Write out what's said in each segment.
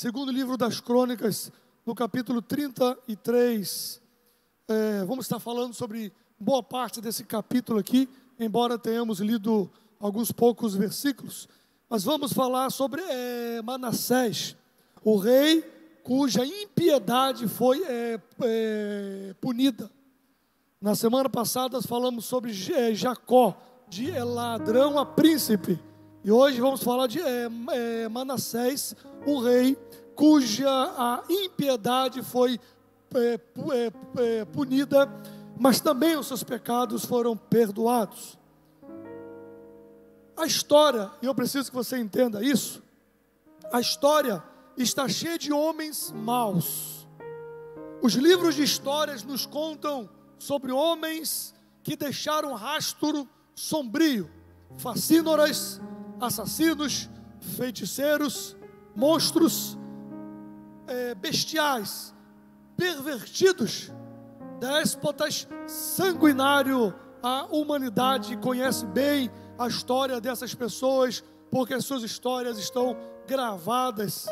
Segundo livro das Crônicas, no capítulo 33, vamos estar falando sobre boa parte desse capítulo aqui, embora tenhamos lido alguns poucos versículos, mas vamos falar sobre Manassés, o rei cuja impiedade foi punida. Na semana passada falamos sobre Jacó, de ladrão a príncipe, e hoje vamos falar de Manassés, o rei cuja a impiedade foi punida, mas também os seus pecados foram perdoados. A história, e eu preciso que você entenda isso, a história está cheia de homens maus. Os livros de histórias nos contam sobre homens que deixaram rastro sombrio, facínoras, assassinos, feiticeiros, monstros, bestiais, pervertidos, déspotas, sanguinário. A humanidade conhece bem a história dessas pessoas, porque as suas histórias estão gravadas.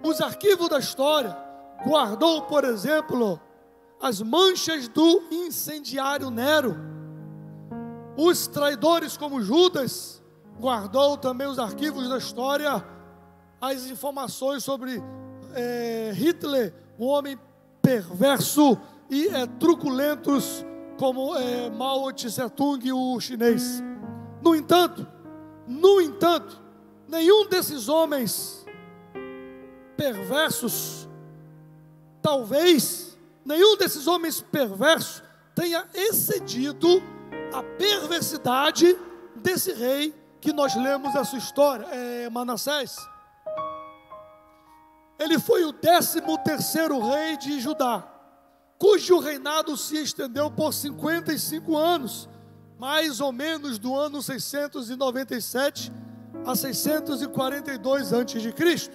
Os arquivos da história guardou, por exemplo, as manchas do incendiário Nero. Os traidores como Judas guardou também os arquivos da história, as informações sobre Hitler, um homem perverso e truculentos como Mao Tse-tung, o chinês. No entanto, nenhum desses homens perversos, talvez nenhum desses homens perversos tenha excedido a perversidade desse rei que nós lemos a sua história, Manassés. Ele foi o 13º rei de Judá, cujo reinado se estendeu por 55 anos, mais ou menos do ano 697 a 642 a.C.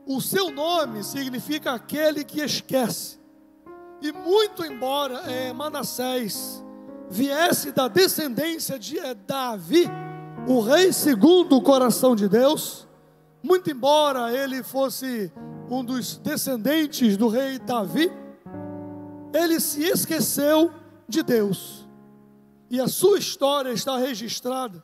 O seu nome significa aquele que esquece. E muito embora Manassés viesse da descendência de Davi, o rei segundo o coração de Deus, muito embora ele fosse um dos descendentes do rei Davi, ele se esqueceu de Deus. E a sua história está registrada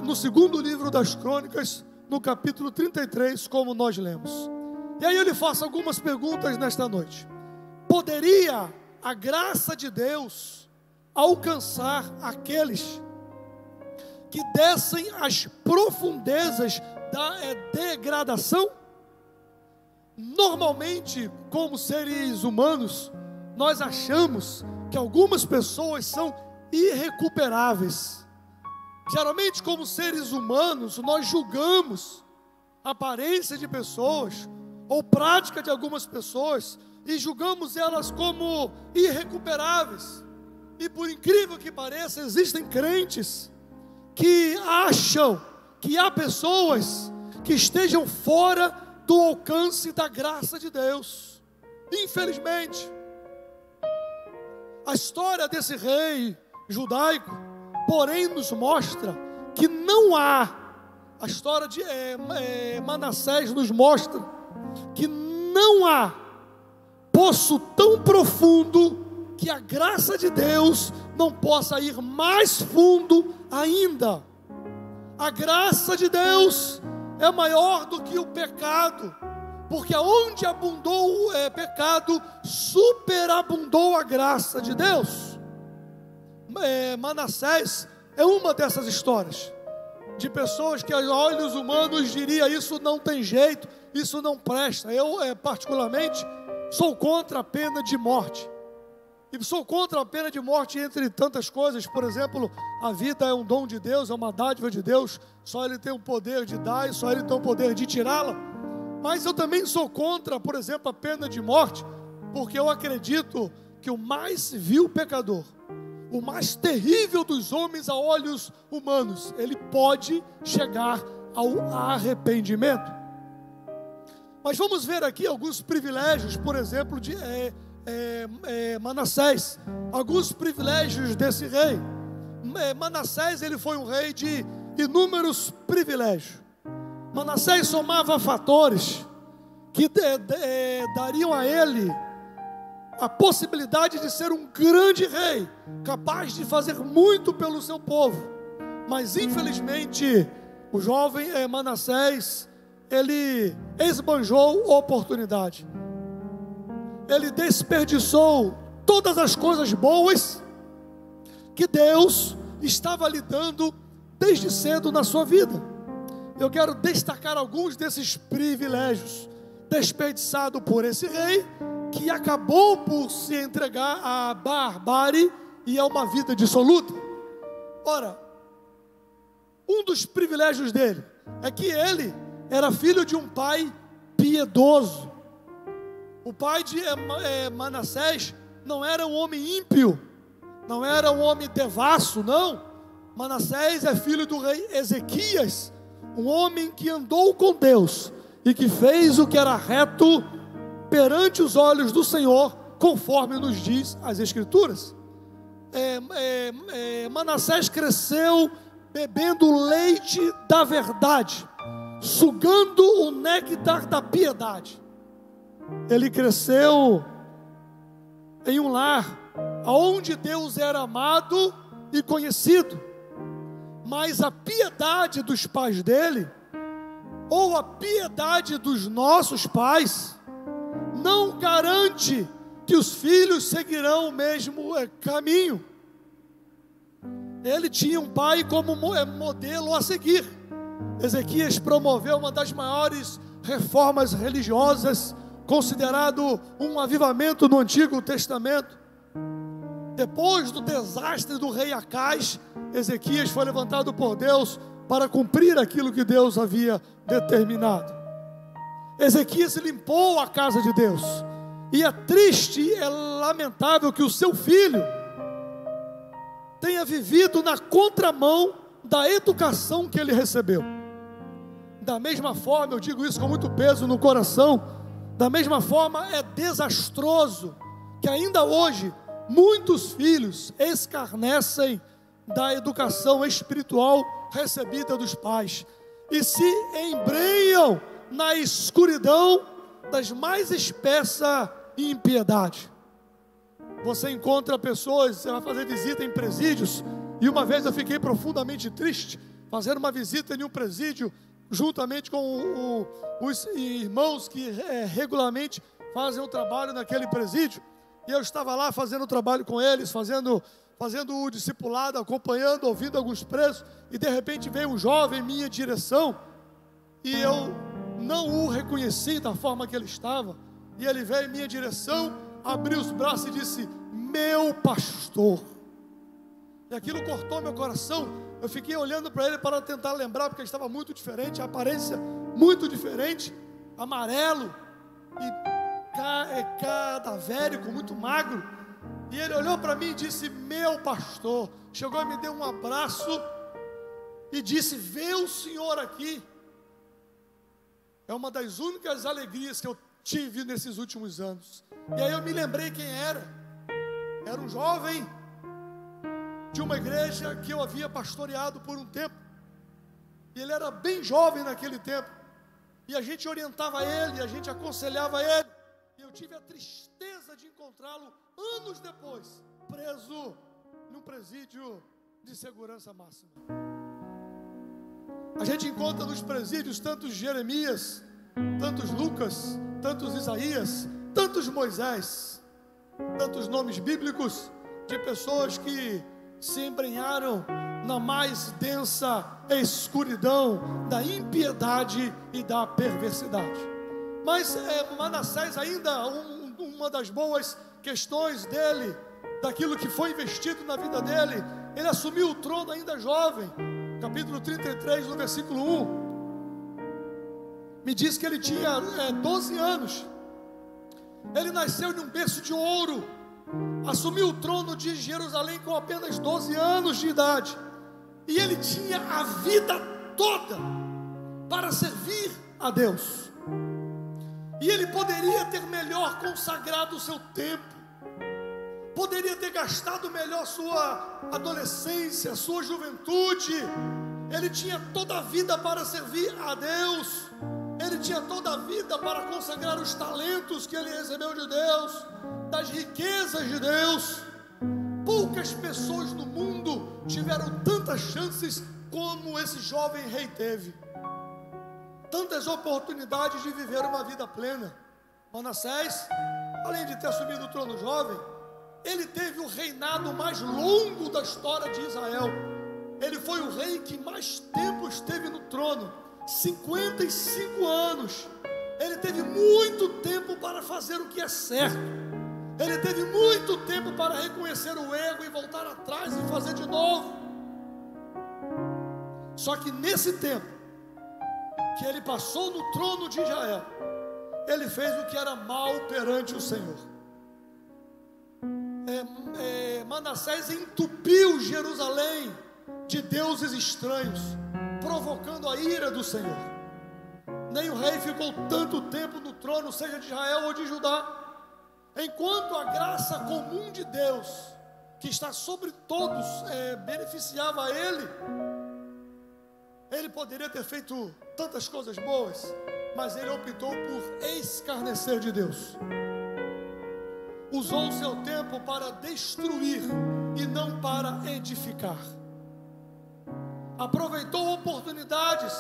no segundo livro das Crônicas, no capítulo 33, como nós lemos. E aí eu lhe faço algumas perguntas nesta noite. Poderia a graça de Deus alcançar aqueles que descem às profundezas da degradação? Normalmente, como seres humanos, nós achamos que algumas pessoas são irrecuperáveis. Geralmente, como seres humanos, nós julgamos a aparência de pessoas ou prática de algumas pessoas e julgamos elas como irrecuperáveis. E por incrível que pareça, existem crentes que acham que há pessoas que estejam fora do alcance da graça de Deus. Infelizmente, a história desse rei judaico, porém, nos mostra que não há. A história de Manassés nos mostra que não há poço tão profundo que a graça de Deus não possa ir mais fundo ainda. A graça de Deus é maior do que o pecado, porque onde abundou o pecado, superabundou a graça de Deus. Manassés é uma dessas histórias, de pessoas que aos olhos humanos diria: isso não tem jeito, isso não presta. Eu particularmente sou contra a pena de morte, e sou contra a pena de morte entre tantas coisas. Por exemplo, a vida é um dom de Deus, é uma dádiva de Deus, só Ele tem o poder de dar e só Ele tem o poder de tirá-la. Mas eu também sou contra, por exemplo, a pena de morte, porque eu acredito que o mais vil pecador, o mais terrível dos homens a olhos humanos, ele pode chegar ao arrependimento. Mas vamos ver aqui alguns privilégios, por exemplo, de Manassés, alguns privilégios desse rei. Manassés, ele foi um rei de inúmeros privilégios. Manassés somava fatores que dariam a ele a possibilidade de ser um grande rei, capaz de fazer muito pelo seu povo. Mas infelizmente o jovem Manassés, ele esbanjou a oportunidade. Ele desperdiçou todas as coisas boas que Deus estava lhe dando desde cedo na sua vida. Eu quero destacar alguns desses privilégios desperdiçados por esse rei, que acabou por se entregar à barbárie e a uma vida dissoluta. Ora, um dos privilégios dele é que ele era filho de um pai piedoso. O pai de Manassés não era um homem ímpio, não era um homem devasso, não. Manassés é filho do rei Ezequias, um homem que andou com Deus e que fez o que era reto perante os olhos do Senhor, conforme nos diz as Escrituras. Manassés cresceu bebendo o leite da verdade, sugando o néctar da piedade. Ele cresceu em um lar onde Deus era amado e conhecido, mas a piedade dos pais dele, ou a piedade dos nossos pais, não garante que os filhos seguirão o mesmo caminho. Ele tinha um pai como modelo a seguir. Ezequias promoveu uma das maiores reformas religiosas, considerado um avivamento no Antigo Testamento. Depois do desastre do rei Acais, Ezequias foi levantado por Deus para cumprir aquilo que Deus havia determinado. Ezequias limpou a casa de Deus, e é triste, é lamentável que o seu filho tenha vivido na contramão da educação que ele recebeu. Da mesma forma, eu digo isso com muito peso no coração, da mesma forma é desastroso que ainda hoje muitos filhos escarnecem da educação espiritual recebida dos pais e se embrenham na escuridão das mais espessa impiedade. Você encontra pessoas, você vai fazer visita em presídios, e uma vez eu fiquei profundamente triste, fazendo uma visita em um presídio, juntamente com os irmãos que regularmente fazem o trabalho naquele presídio, e eu estava lá fazendo o trabalho com eles, fazendo o discipulado, acompanhando, ouvindo alguns presos, e de repente veio um jovem em minha direção, e eu não o reconheci da forma que ele estava, e ele veio em minha direção, abriu os braços e disse: meu pastor. E aquilo cortou meu coração. Eu fiquei olhando para ele para tentar lembrar, porque ele estava muito diferente, a aparência muito diferente, amarelo e cadavérico, muito magro. E ele olhou para mim e disse: meu pastor. Chegou e me deu um abraço e disse: vê o senhor aqui. É uma das únicas alegrias que eu tive nesses últimos anos. E aí eu me lembrei quem era. Era um jovem de uma igreja que eu havia pastoreado por um tempo. E ele era bem jovem naquele tempo. E a gente orientava ele, a gente aconselhava ele. E eu tive a tristeza de encontrá-lo anos depois, preso num presídio de segurança máxima. A gente encontra nos presídios tantos Jeremias, tantos Lucas, tantos Isaías, tantos Moisés, tantos nomes bíblicos de pessoas que se embrenharam na mais densa escuridão da impiedade e da perversidade. Mas Manassés ainda, uma das boas questões dele, daquilo que foi investido na vida dele, ele assumiu o trono ainda jovem. Capítulo 33, no versículo 1, me diz que ele tinha 12 anos. Ele nasceu de um berço de ouro, assumiu o trono de Jerusalém com apenas 12 anos de idade, e ele tinha a vida toda para servir a Deus, e ele poderia ter melhor consagrado o seu tempo, poderia ter gastado melhor sua adolescência, sua juventude, Ele tinha toda a vida para servir a Deus. Ele tinha toda a vida para consagrar os talentos que ele recebeu de Deus, das riquezas de Deus. Poucas pessoas no mundo tiveram tantas chances como esse jovem rei teve. Tantas oportunidades de viver uma vida plena. Manassés, além de ter assumido o trono jovem, ele teve o reinado mais longo da história de Israel. Ele foi o rei que mais tempo esteve no trono, 55 anos. Ele teve muito tempo para fazer o que é certo. Ele teve muito tempo para reconhecer o erro e voltar atrás e fazer de novo. Só que nesse tempo que ele passou no trono de Israel, ele fez o que era mal perante o Senhor. Manassés entupiu Jerusalém de deuses estranhos, provocando a ira do Senhor. Nem o rei ficou tanto tempo no trono, seja de Israel ou de Judá. Enquanto a graça comum de Deus, que está sobre todos, beneficiava a ele, ele poderia ter feito tantas coisas boas, mas ele optou por escarnecer de Deus. Usou o seu tempo para destruir e não para edificar. Aproveitou oportunidades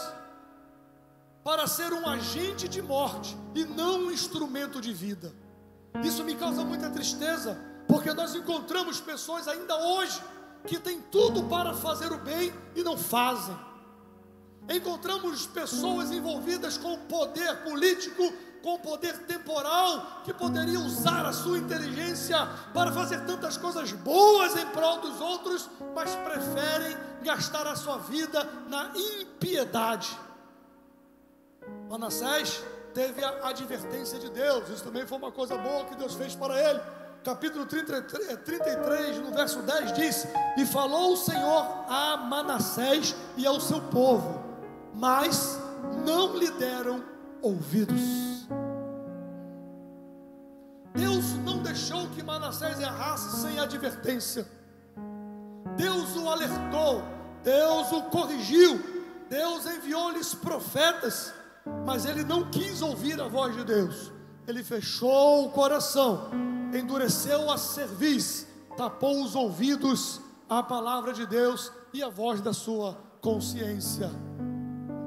para ser um agente de morte e não um instrumento de vida. Isso me causa muita tristeza, porque nós encontramos pessoas ainda hoje que têm tudo para fazer o bem e não fazem. Encontramos pessoas envolvidas com poder político, com poder temporal, que poderiam usar a sua inteligência para fazer tantas coisas boas em prol dos outros, mas preferem gastar a sua vida na impiedade. Manassés teve a advertência de Deus. Isso também foi uma coisa boa que Deus fez para ele. Capítulo 33, no verso 10 diz: e falou o Senhor a Manassés e ao seu povo, mas não lhe deram ouvidos. Deus não deixou que Manassés errasse sem advertência. Deus o alertou, Deus o corrigiu, Deus enviou-lhes profetas, mas ele não quis ouvir a voz de Deus. Ele fechou o coração, endureceu a cerviz, tapou os ouvidos à palavra de Deus e à voz da sua consciência,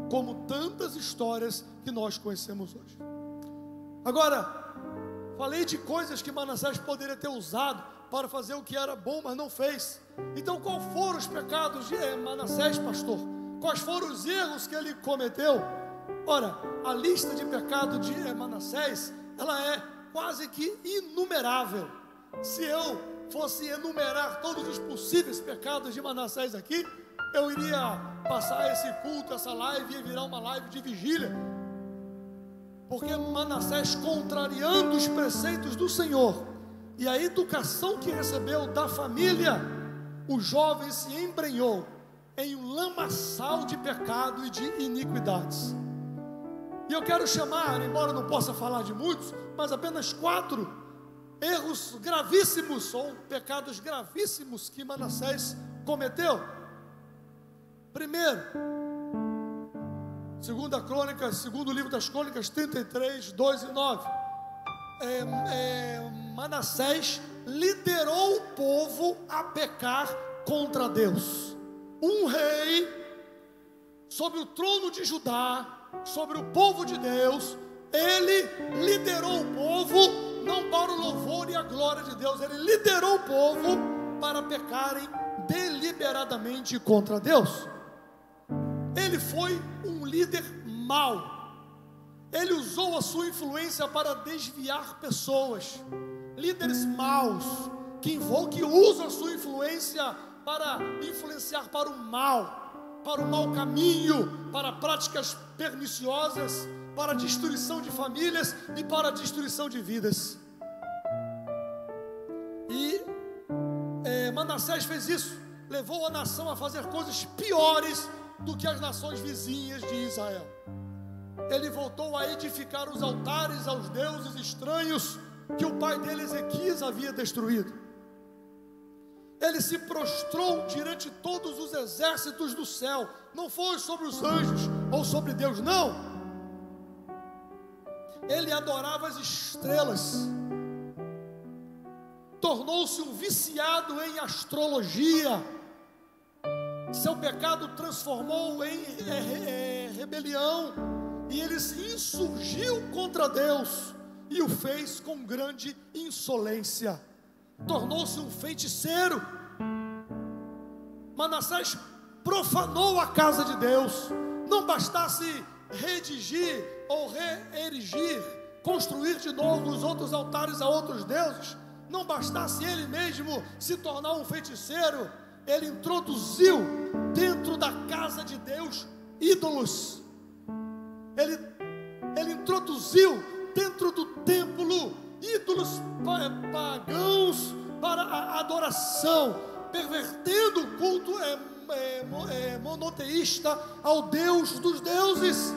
como tantas histórias que nós conhecemos hoje. Agora, falei de coisas que Manassés poderia ter usado para fazer o que era bom, mas não fez. Então, quais foram os pecados de Manassés, pastor? Quais foram os erros que ele cometeu? Ora, a lista de pecado de Manassés, ela é quase que inumerável. Se eu fosse enumerar todos os possíveis pecados de Manassés aqui, eu iria passar esse culto, essa live, ia virar uma live de vigília. Porque Manassés, contrariando os preceitos do Senhor e a educação que recebeu da família, o jovem se embrenhou em um lamaçal de pecado e de iniquidades. E eu quero chamar, embora não possa falar de muitos, mas apenas 4 erros gravíssimos ou pecados gravíssimos que Manassés cometeu. Primeiro, segundo livro das Crônicas 33, 2 e 9. Manassés liderou o povo a pecar contra Deus. Um rei sobre o trono de Judá, sobre o povo de Deus, ele liderou o povo não para o louvor e a glória de Deus, ele liderou o povo para pecarem deliberadamente contra Deus. Ele foi um líder mau. Ele usou a sua influência para desviar pessoas. Líderes maus que usam a sua influência para influenciar para o mau caminho, para práticas perniciosas, para a destruição de famílias e para a destruição de vidas. E Manassés fez isso, levou a nação a fazer coisas piores do que as nações vizinhas de Israel. Ele voltou a edificar os altares aos deuses estranhos que o pai dele, Ezequias, havia destruído. ele se prostrou diante de todos os exércitos do céu. Não foi sobre os anjos ou sobre Deus, não. Ele adorava as estrelas. Tornou-se um viciado em astrologia. Seu pecado transformou em rebelião, e ele se insurgiu contra Deus e o fez com grande insolência. Tornou-se um feiticeiro. Manassés profanou a casa de Deus. Não bastasse redigir ou reerigir, construir de novo os outros altares a outros deuses, não bastasse ele mesmo se tornar um feiticeiro, ele introduziu dentro da casa de Deus ídolos. Ele introduziu dentro do templo ídolos pagãos para a adoração, pervertendo o culto monoteísta ao Deus dos deuses,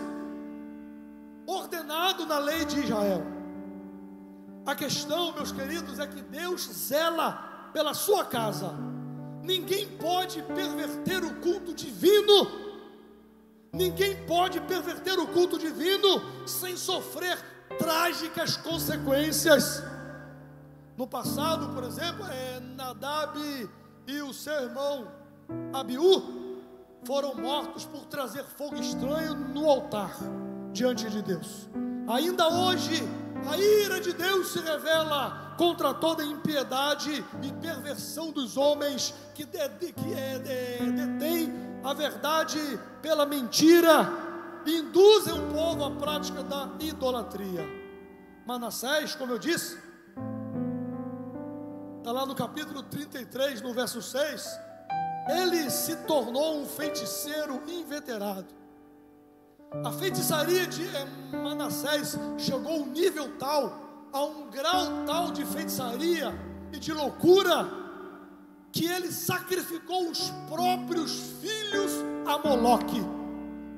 ordenado na lei de Israel. A questão, meus queridos, é que Deus zela pela sua casa. Ninguém pode perverter o culto divino. Ninguém pode perverter o culto divino sem sofrer trágicas consequências. No passado, por exemplo, Nadab e o seu irmão Abiú foram mortos por trazer fogo estranho no altar diante de Deus. Ainda hoje, a ira de Deus se revela contra toda impiedade e perversão dos homens que detêm a verdade pela mentira e induzem o povo à prática da idolatria. Manassés, como eu disse, está lá no capítulo 33, no verso 6, ele se tornou um feiticeiro inveterado. A feitiçaria de Manassés chegou a um nível tal, a um grau tal de feitiçaria e de loucura, que ele sacrificou os próprios filhos a Moloque.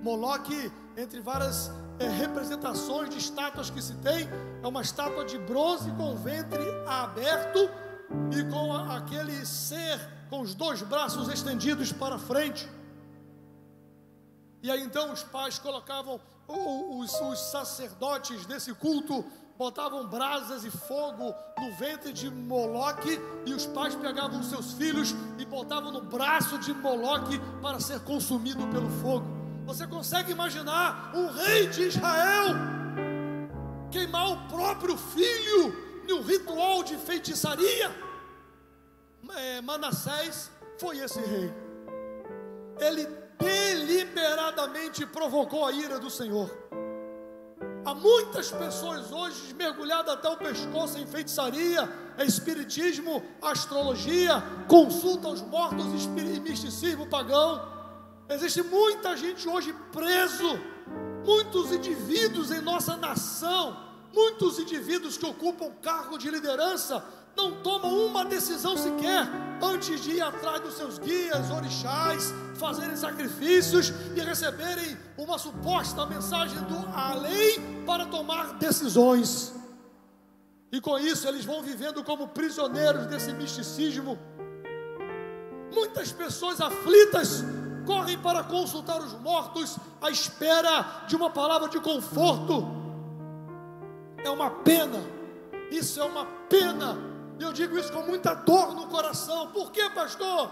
Moloque, entre várias representações de estátuas que se tem, é uma estátua de bronze com o ventre aberto e com aquele ser com os dois braços estendidos para frente. E aí então os pais colocavam, os sacerdotes desse culto botavam brasas e fogo no ventre de Moloque, e os pais pegavam os seus filhos e botavam no braço de Moloque para ser consumido pelo fogo. Você consegue imaginar um rei de Israel queimar o próprio filho em um ritual de feitiçaria? Manassés foi esse rei. Ele deliberadamente provocou a ira do Senhor. Há muitas pessoas hoje mergulhadas até o pescoço em feitiçaria, espiritismo, astrologia, consulta aos mortos e misticismo pagão. Existe muita gente hoje preso, muitos indivíduos em nossa nação, muitos indivíduos que ocupam cargo de liderança, não tomam uma decisão sequer antes de ir atrás dos seus guias, orixás, fazerem sacrifícios e receberem uma suposta mensagem do além para tomar decisões. E com isso eles vão vivendo como prisioneiros desse misticismo. Muitas pessoas aflitas correm para consultar os mortos à espera de uma palavra de conforto. É uma pena, isso é uma pena. Eu digo isso com muita dor no coração. Por quê, pastor?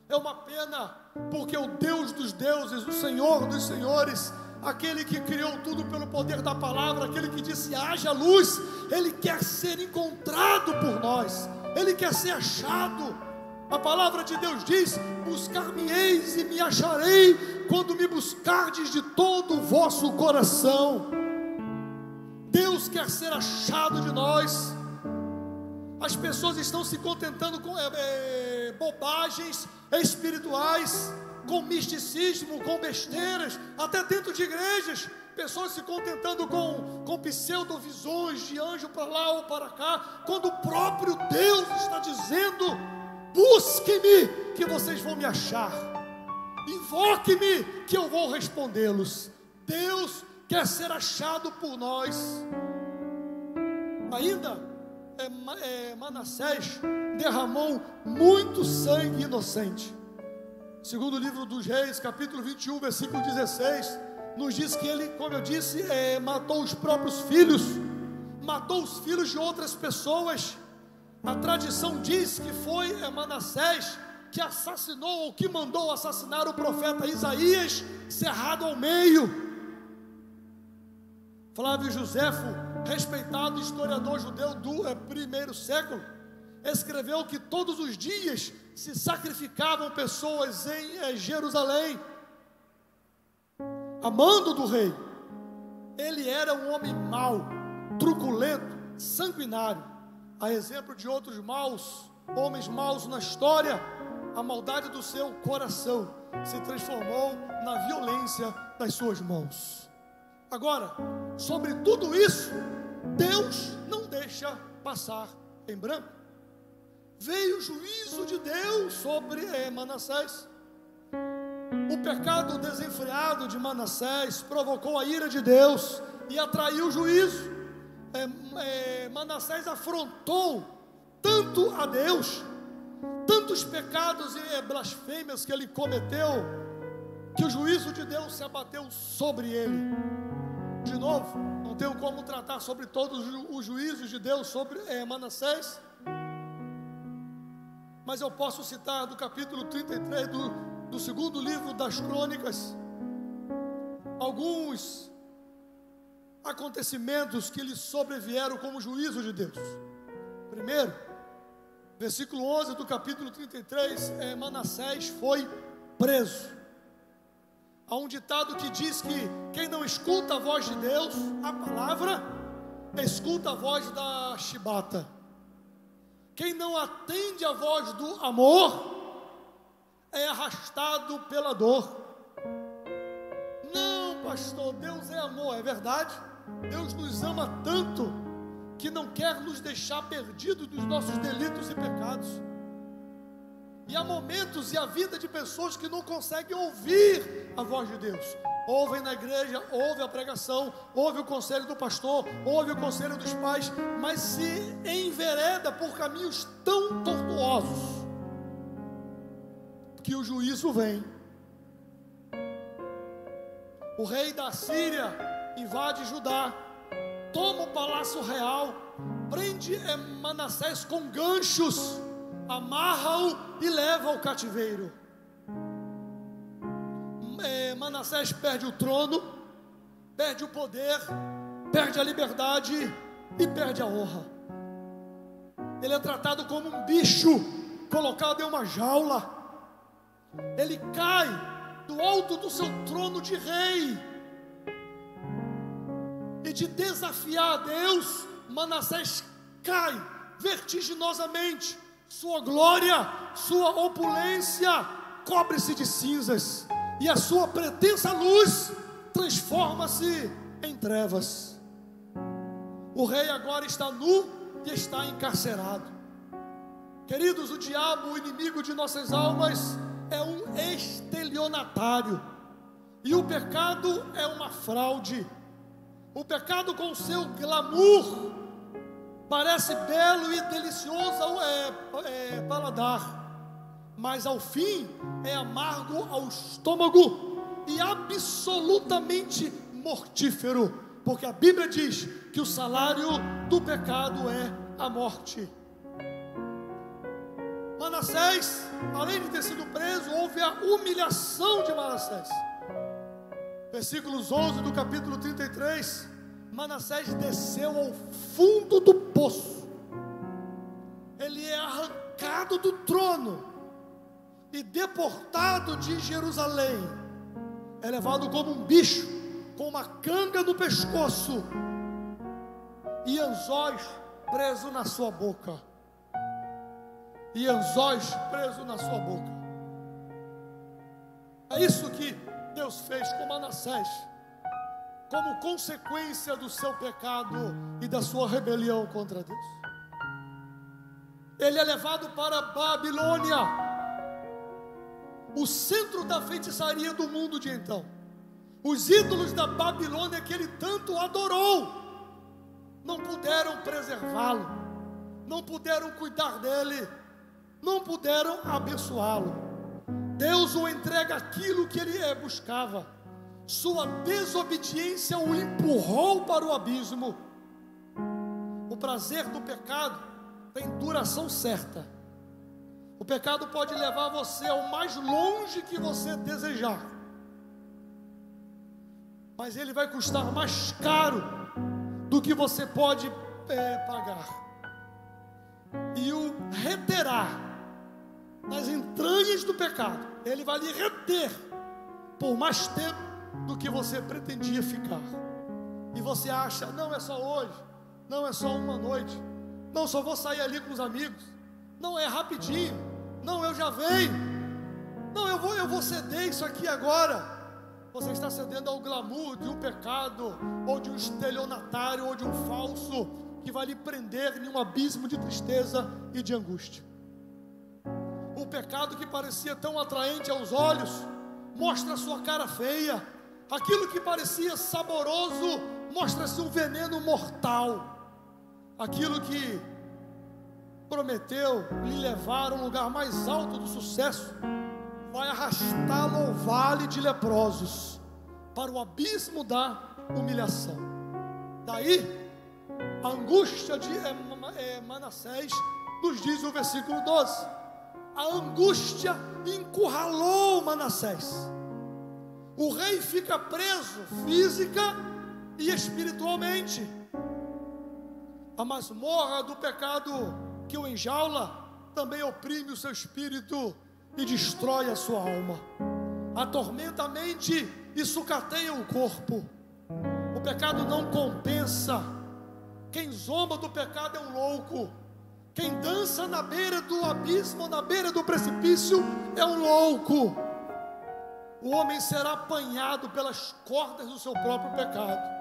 É uma pena, porque o Deus dos deuses, o Senhor dos senhores, aquele que criou tudo pelo poder da palavra, aquele que disse haja luz, Ele quer ser encontrado por nós, Ele quer ser achado. A palavra de Deus diz: buscar-me-eis e me acharei, quando me buscardes de todo o vosso coração. Deus quer ser achado de nós. As pessoas estão se contentando com bobagens espirituais, com misticismo, com besteiras, até dentro de igrejas. Pessoas se contentando com pseudovisões de anjo para lá ou para cá, quando o próprio Deus está dizendo: busque-me que vocês vão me achar, invoque-me que eu vou respondê-los. Deus quer ser achado por nós. Ainda Manassés derramou muito sangue inocente. Segundo o livro dos Reis, capítulo 21, versículo 16, nos diz que ele, como eu disse, matou os próprios filhos, matou os filhos de outras pessoas. A tradição diz que foi Manassés que assassinou, ou que mandou assassinar o profeta Isaías, cerrado ao meio. Flávio Joséfo, respeitado historiador judeu do primeiro século, escreveu que todos os dias se sacrificavam pessoas em Jerusalém, a mando do rei. Ele era um homem mau, truculento, sanguinário, a exemplo de outros homens maus na história. A maldade do seu coração se transformou na violência das suas mãos. Agora, sobre tudo isso, Deus não deixa passar em branco. Veio o juízo de Deus sobre Manassés. O pecado desenfreado de Manassés provocou a ira de Deus e atraiu o juízo. Manassés afrontou tanto a Deus, tantos pecados e blasfêmias que ele cometeu, que o juízo de Deus se abateu sobre ele. De novo, não tenho como tratar sobre todos os juízos de Deus sobre Manassés, mas eu posso citar do capítulo 33 do segundo livro das Crônicas alguns acontecimentos que lhe sobrevieram como juízo de Deus. Primeiro, versículo 11 do capítulo 33, Manassés foi preso. Há um ditado que diz que quem não escuta a voz de Deus, a palavra, escuta a voz da chibata. Quem não atende a voz do amor, é arrastado pela dor. Não, pastor, Deus é amor, é verdade. Deus nos ama tanto que não quer nos deixar perdidos dos nossos delitos e pecados. E há momentos e a vida de pessoas que não conseguem ouvir a voz de Deus. Ouvem na igreja, ouve a pregação, ouve o conselho do pastor, ouve o conselho dos pais, mas se envereda por caminhos tão tortuosos que o juízo vem. O rei da Síria invade Judá, toma o palácio real, prende Manassés com ganchos, amarra-o e leva ao cativeiro. Manassés perde o trono, perde o poder, perde a liberdade e perde a honra. Ele é tratado como um bicho colocado em uma jaula. Ele cai do alto do seu trono de rei, e de desafiar a Deus, Manassés cai vertiginosamente. Sua glória, sua opulência cobre-se de cinzas, e a sua pretensa luz transforma-se em trevas. O rei agora está nu e está encarcerado. Queridos, o diabo, o inimigo de nossas almas, é um estelionatário, e o pecado é uma fraude. O pecado, com seu glamour, parece belo e delicioso ao paladar, mas ao fim é amargo ao estômago e absolutamente mortífero, porque a Bíblia diz que o salário do pecado é a morte. Manassés, além de ter sido preso, houve a humilhação de Manassés. Versículos 11 do capítulo 33, Manassés desceu ao fundo do poço. Ele é arrancado do trono e deportado de Jerusalém. É levado como um bicho, com uma canga no pescoço e anzóis preso na sua boca. E anzóis preso na sua boca. É isso que Deus fez com Manassés, como consequência do seu pecado e da sua rebelião contra Deus. Ele é levado para a Babilônia, o centro da feitiçaria do mundo de então. Os ídolos da Babilônia que ele tanto adorou não puderam preservá-lo. não puderam cuidar dele, não puderam abençoá-lo. Deus o entrega aquilo que ele buscava. Sua desobediência o empurrou para o abismo. O prazer do pecado tem duração certa. O pecado pode levar você ao mais longe que você desejar, mas ele vai custar mais caro do que você pode pagar, e o reterá nas entranhas do pecado. Ele vai lhe reter por mais tempo do que você pretendia ficar. E você acha, não é só hoje, não é só uma noite, não, só vou sair ali com os amigos, não, é rapidinho, não, eu já venho, não, eu vou ceder isso aqui agora. Você está cedendo ao glamour de um pecado, ou de um estelionatário, ou de um falso, que vai lhe prender em um abismo de tristeza e de angústia. O pecado que parecia tão atraente aos olhos, mostra a sua cara feia. Aquilo que parecia saboroso, mostra-se um veneno mortal. Aquilo que prometeu lhe levar a um lugar mais alto do sucesso, vai arrastá-lo ao vale de leprosos, para o abismo da humilhação. Daí, a angústia de Manassés, nos diz o versículo 12, a angústia encurralou Manassés. O rei fica preso física e espiritualmente. A masmorra do pecado que o enjaula também oprime o seu espírito e destrói a sua alma, atormenta a mente e sucateia o corpo. O pecado não compensa. Quem zomba do pecado é um louco. Quem dança na beira do abismo, na beira do precipício, é um louco. O homem será apanhado pelas cordas do seu próprio pecado.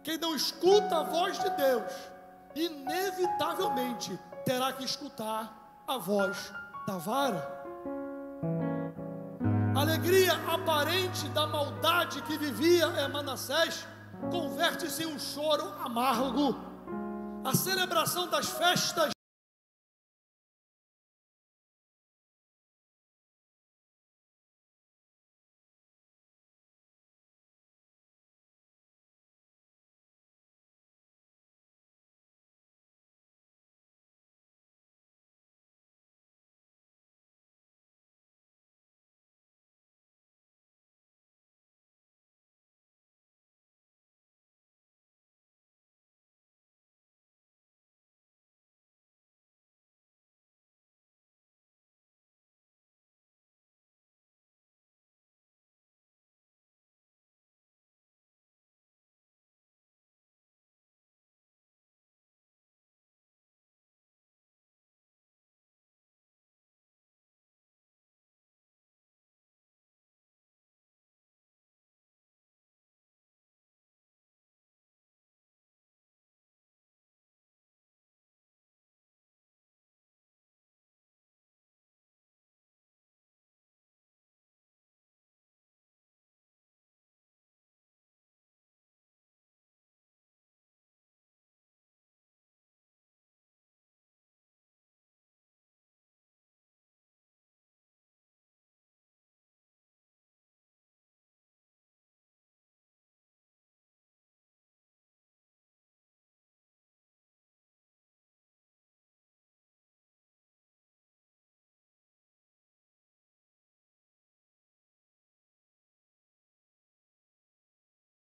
Quem não escuta a voz de Deus, inevitavelmente terá que escutar a voz da vara. A alegria aparente da maldade que vivia Manassés converte-se em um choro amargo. A celebração das festas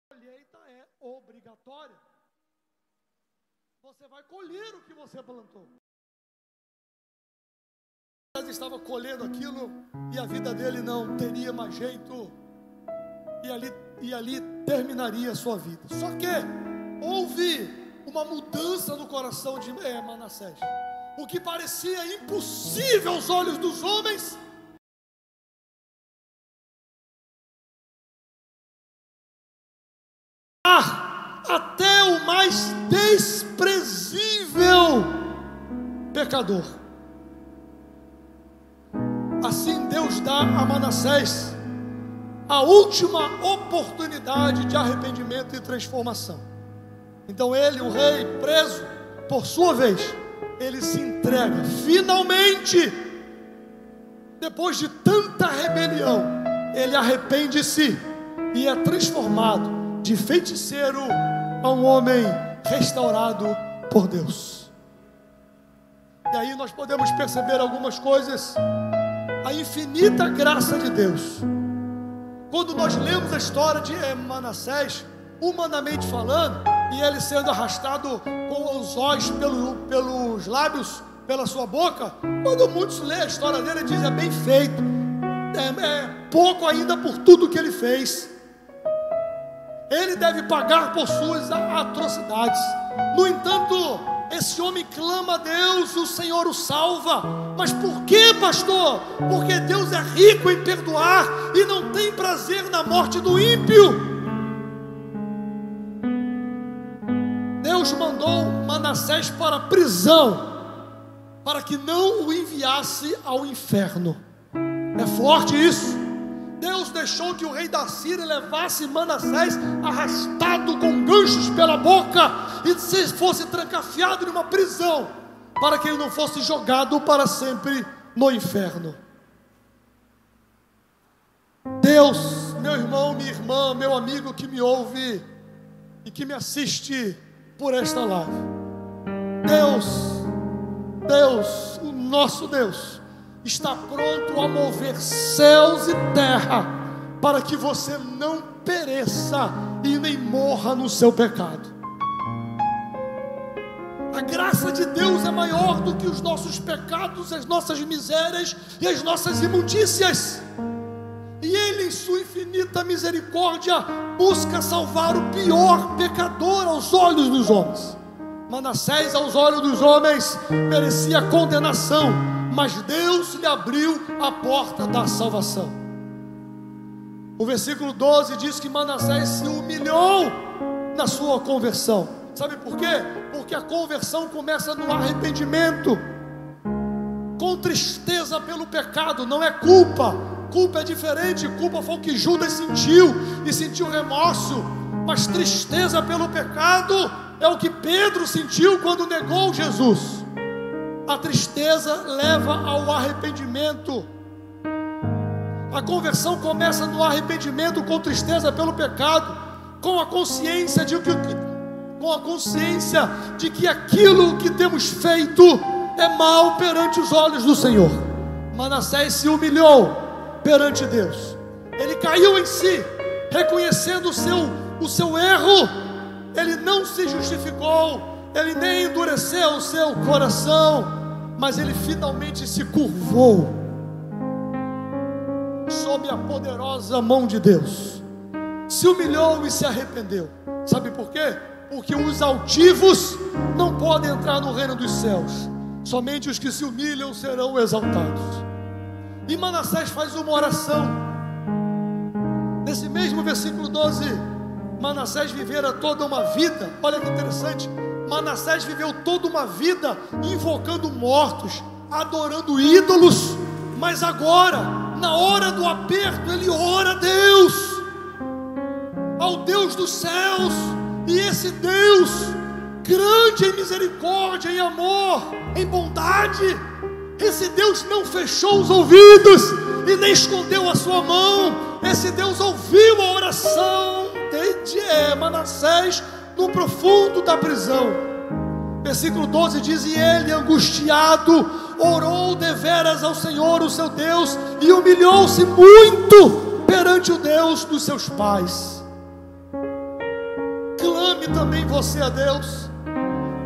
colheita é obrigatória. Você vai colher o que você plantou. Ele estava colhendo aquilo e a vida dele não teria mais jeito, e ali terminaria a sua vida. Só que houve uma mudança no coração de Manassés. O que parecia impossível aos olhos dos homens, até o mais desprezível pecador. Assim Deus dá a Manassés a última oportunidade de arrependimento e transformação. Então ele, o rei, preso, por sua vez, ele se entrega. Finalmente, depois de tanta rebelião, ele arrepende-se e é transformado de feiticeiro a um homem restaurado por Deus. E aí nós podemos perceber algumas coisas. A infinita graça de Deus. Quando nós lemos a história de Manassés, humanamente falando, e ele sendo arrastado com os olhos pelos lábios, pela sua boca, quando muitos lêem a história dele, ele diz: é bem feito, é pouco ainda por tudo que ele fez. Ele deve pagar por suas atrocidades. No entanto, esse homem clama a Deus, o Senhor o salva. Mas por que, pastor? Porque Deus é rico em perdoar e não tem prazer na morte do ímpio. Deus mandou Manassés para a prisão, para que não o enviasse ao inferno. É forte isso. Deus deixou que o rei da Síria levasse Manassés arrastado com ganchos pela boca e se fosse trancafiado em uma prisão, para que ele não fosse jogado para sempre no inferno. Deus, meu irmão, minha irmã, meu amigo que me ouve e que me assiste por esta live, Deus, o nosso Deus, está pronto a mover céus e terra para que você não pereça e nem morra no seu pecado. A graça de Deus é maior do que os nossos pecados, as nossas misérias e as nossas imundícias. E Ele, em sua infinita misericórdia, busca salvar o pior pecador aos olhos dos homens. Manassés, aos olhos dos homens, merecia condenação, mas Deus lhe abriu a porta da salvação. O versículo 12 diz que Manassés se humilhou na sua conversão. Sabe por quê? Porque a conversão começa no arrependimento, com tristeza pelo pecado. Não é culpa. Culpa é diferente. Culpa foi o que Judas sentiu, e sentiu remorso. Mas tristeza pelo pecado é o que Pedro sentiu quando negou Jesus. A tristeza leva ao arrependimento. A conversão começa no arrependimento, com tristeza pelo pecado, com a consciência de que aquilo que temos feito é mal perante os olhos do Senhor. Manassés se humilhou perante Deus. Ele caiu em si, reconhecendo o seu erro. Ele não se justificou, ele nem endureceu o seu coração, mas ele finalmente se curvou sob a poderosa mão de Deus. Se humilhou e se arrependeu. Sabe por quê? Porque os altivos não podem entrar no reino dos céus. Somente os que se humilham serão exaltados. E Manassés faz uma oração. Nesse mesmo versículo 12, Manassés vivera toda uma vida. Olha que interessante. Manassés viveu toda uma vida invocando mortos, adorando ídolos. Mas agora, na hora do aperto, ele ora a Deus, ao Deus dos céus. E esse Deus, grande em misericórdia, em amor, em bondade, esse Deus não fechou os ouvidos e nem escondeu a sua mão. Esse Deus ouviu a oração de Manassés no profundo da prisão. Versículo 12 diz: e ele, angustiado, orou deveras ao Senhor, o seu Deus, e humilhou-se muito perante o Deus dos seus pais. Clame também você a Deus,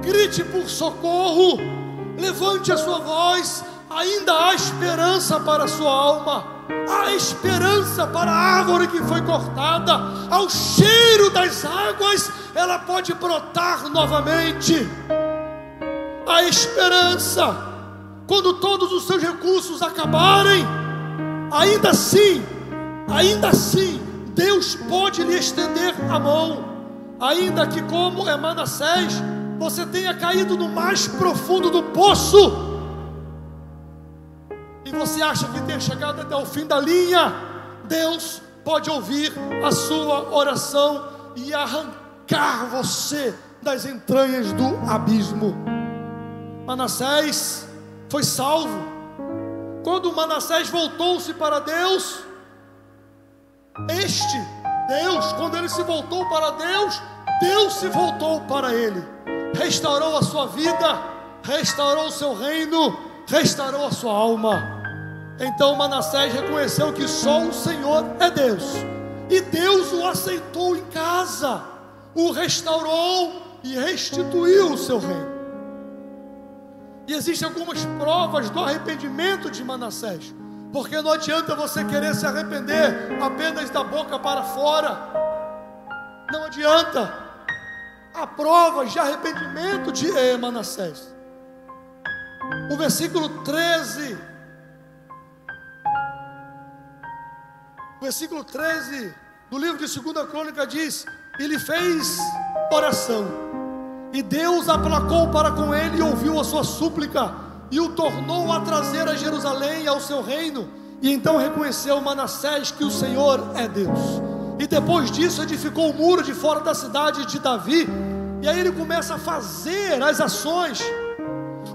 grite por socorro, levante a sua voz. Ainda há esperança para a sua alma, há esperança para a árvore que foi cortada. Ao cheiro das águas ela pode brotar novamente. Há esperança quando todos os seus recursos acabarem. Ainda assim Deus pode lhe estender a mão. Ainda que, como Manassés, você tenha caído no mais profundo do poço e você acha que tem chegado até o fim da linha, Deus pode ouvir a sua oração e arrancar você das entranhas do abismo. Manassés foi salvo. Quando Manassés voltou-se para Deus, Deus, quando ele se voltou para Deus, Deus se voltou para ele, restaurou a sua vida, restaurou o seu reino, restaurou a sua alma. Então Manassés reconheceu que só o Senhor é Deus, e Deus o aceitou em casa, o restaurou e restituiu o seu reino. E existem algumas provas do arrependimento de Manassés, porque não adianta você querer se arrepender apenas da boca para fora, não adianta. Há provas de arrependimento de Manassés. O versículo 13 do livro de 2 Crônica diz: ele fez oração, e Deus aplacou para com ele e ouviu a sua súplica, e o tornou a trazer a Jerusalém e ao seu reino. E então reconheceu Manassés que o Senhor é Deus. E depois disso edificou o muro de fora da cidade de Davi. E aí ele começa a fazer as ações.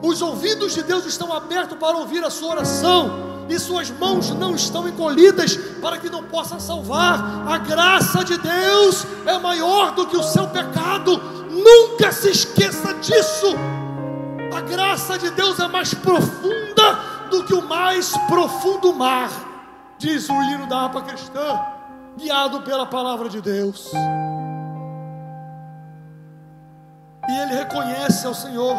Os ouvidos de Deus estão abertos para ouvir a sua oração, e suas mãos não estão encolhidas para que não possa salvar. A graça de Deus é maior do que o seu pecado. Nunca se esqueça disso. A graça de Deus é mais profunda do que o mais profundo mar, diz o hino da harpa cristã, guiado pela palavra de Deus. E ele reconhece ao Senhor.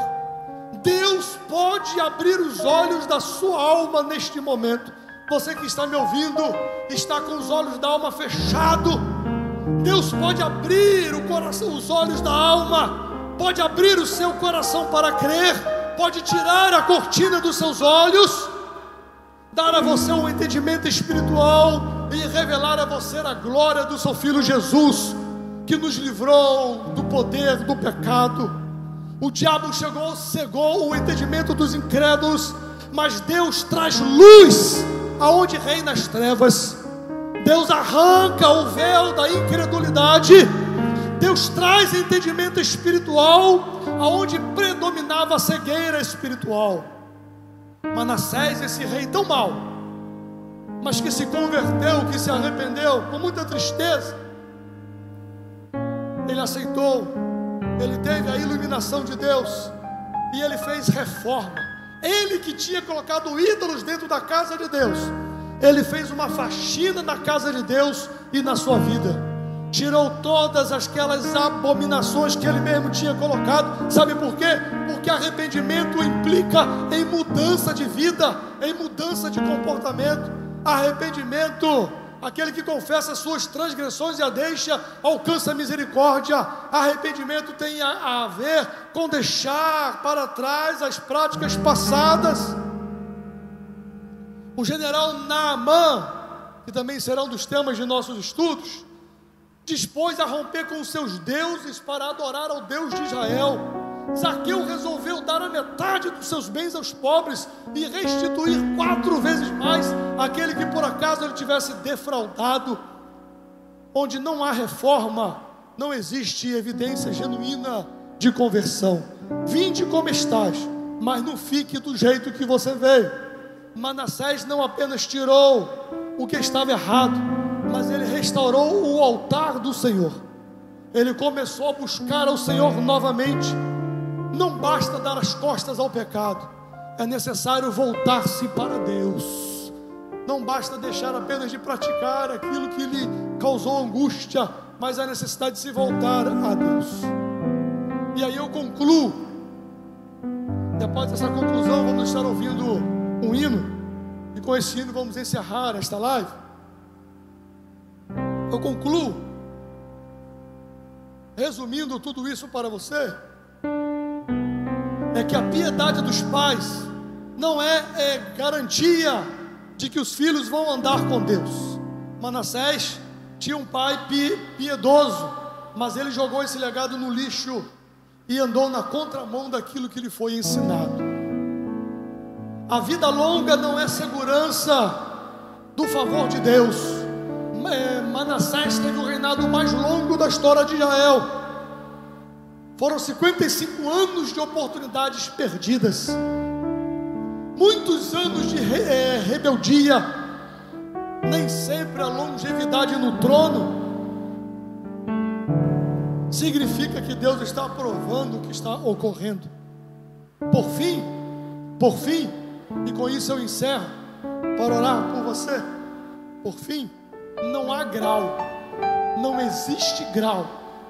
Deus pode abrir os olhos da sua alma neste momento. Você que está me ouvindo, está com os olhos da alma fechados. Deus pode abrir o coração, os olhos da alma, pode abrir o seu coração para crer, pode tirar a cortina dos seus olhos, dar a você um entendimento espiritual e revelar a você a glória do seu Filho Jesus, que nos livrou do poder do pecado. O diabo cegou o entendimento dos incrédulos, mas Deus traz luz aonde reina as trevas. Deus arranca o véu da incredulidade. Deus traz entendimento espiritual aonde predominava a cegueira espiritual. Manassés, esse rei tão mau, mas que se converteu, que se arrependeu com muita tristeza, ele aceitou, ele teve a iluminação de Deus e ele fez reforma. Ele que tinha colocado ídolos dentro da casa de Deus, ele fez uma faxina na casa de Deus e na sua vida. Tirou todas aquelas abominações que ele mesmo tinha colocado. Sabe por quê? Porque arrependimento implica em mudança de vida, em mudança de comportamento. Arrependimento, aquele que confessa suas transgressões e a deixa, alcança a misericórdia. Arrependimento tem a ver com deixar para trás as práticas passadas. O general Naamã, que também será um dos temas de nossos estudos, dispôs a romper com os seus deuses para adorar ao Deus de Israel. Zaqueu resolveu dar a metade dos seus bens aos pobres e restituir 4 vezes mais aquele que por acaso ele tivesse defraudado. Onde não há reforma, não existe evidência genuína de conversão. Vinde como estás, mas não fique do jeito que você veio. Manassés não apenas tirou o que estava errado, mas ele restaurou o altar do Senhor. Ele começou a buscar ao Senhor novamente. Não basta dar as costas ao pecado, é necessário voltar-se para Deus. Não basta deixar apenas de praticar aquilo que lhe causou angústia, mas a necessidade de se voltar a Deus. E aí eu concluo. Depois dessa conclusão, vamos estar ouvindo um hino, e com esse hino vamos encerrar esta live. Eu concluo resumindo tudo isso para você, é que a piedade dos pais não é garantia de que os filhos vão andar com Deus. Manassés tinha um pai piedoso, mas ele jogou esse legado no lixo e andou na contramão daquilo que lhe foi ensinado. A vida longa não é segurança do favor de Deus. Manassés teve o reinado mais longo da história de Israel. Foram 55 anos de oportunidades perdidas, muitos anos de rebeldia. Nem sempre a longevidade no trono significa que Deus está aprovando o que está ocorrendo. Por fim, e com isso eu encerro, para orar por você. Por fim, não há grau, não existe grau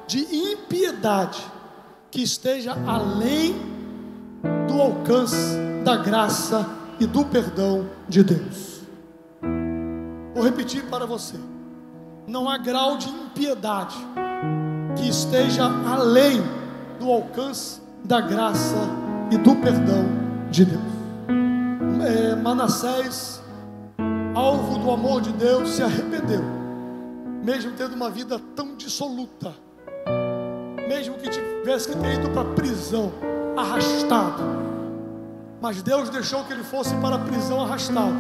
de impiedade que esteja além do alcance da graça e do perdão de Deus. Vou repetir para você: não há grau de impiedade que esteja além do alcance da graça e do perdão de Deus. Manassés, alvo do amor de Deus, se arrependeu, mesmo tendo uma vida tão dissoluta, mesmo que tivesse que ter ido para a prisão, arrastado. Mas Deus deixou que ele fosse para a prisão arrastado,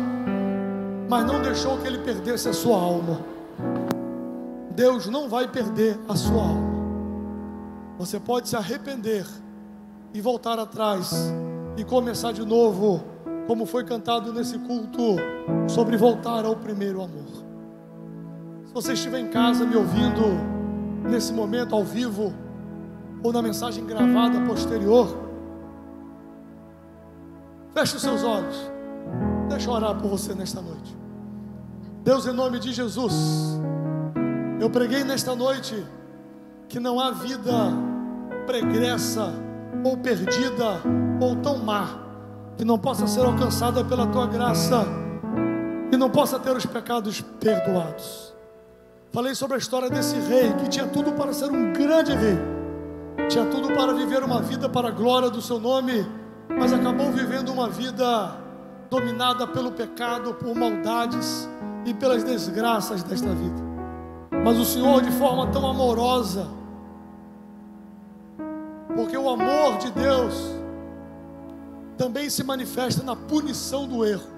mas não deixou que ele perdesse a sua alma. Deus não vai perder a sua alma. Você pode se arrepender e voltar atrás e começar de novo, como foi cantado nesse culto, sobre voltar ao primeiro amor. Se você estiver em casa me ouvindo nesse momento ao vivo, ou na mensagem gravada posterior, feche os seus olhos, deixa eu orar por você nesta noite. Deus, em nome de Jesus, eu preguei nesta noite que não há vida pregressa ou perdida ou tão má que não possa ser alcançada pela tua graça e não possa ter os pecados perdoados. Falei sobre a história desse rei que tinha tudo para ser um grande rei, tinha tudo para viver uma vida para a glória do seu nome, mas acabou vivendo uma vida dominada pelo pecado, por maldades e pelas desgraças desta vida. Mas o Senhor, de forma tão amorosa, porque o amor de Deus também se manifesta na punição do erro,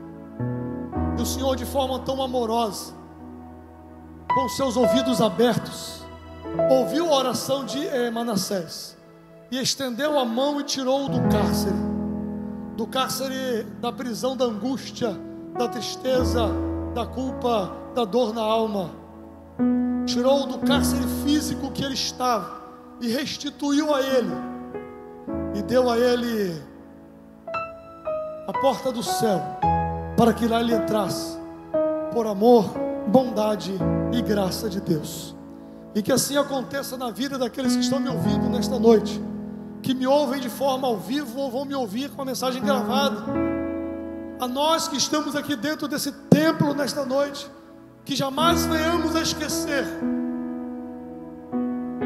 e o Senhor, de forma tão amorosa, com seus ouvidos abertos, ouviu a oração de Manassés e estendeu a mão e tirou-o do cárcere da prisão, da angústia, da tristeza, da culpa, da dor na alma. Tirou-o do cárcere físico que ele estava e restituiu a ele, e deu a ele a porta do céu, para que lá ele entrasse, por amor, bondade e graça de Deus. E que assim aconteça na vida daqueles que estão me ouvindo nesta noite, que me ouvem de forma ao vivo ou vão me ouvir com a mensagem gravada. A nós que estamos aqui dentro desse templo nesta noite, que jamais venhamos a esquecer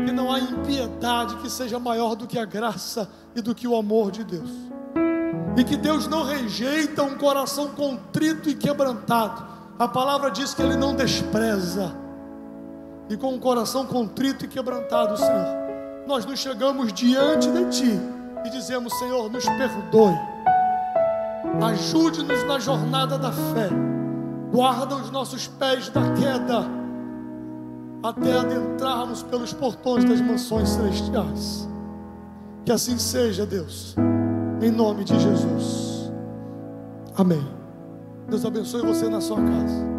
que não há impiedade que seja maior do que a graça e do que o amor de Deus, e que Deus não rejeita um coração contrito e quebrantado. A palavra diz que Ele não despreza, e com um coração contrito e quebrantado, Senhor, nós nos chegamos diante de Ti e dizemos: Senhor, nos perdoe, ajude-nos na jornada da fé, guarda os nossos pés da queda, até adentrarmos pelos portões das mansões celestiais. Que assim seja, Deus, em nome de Jesus, amém. Deus abençoe você na sua casa.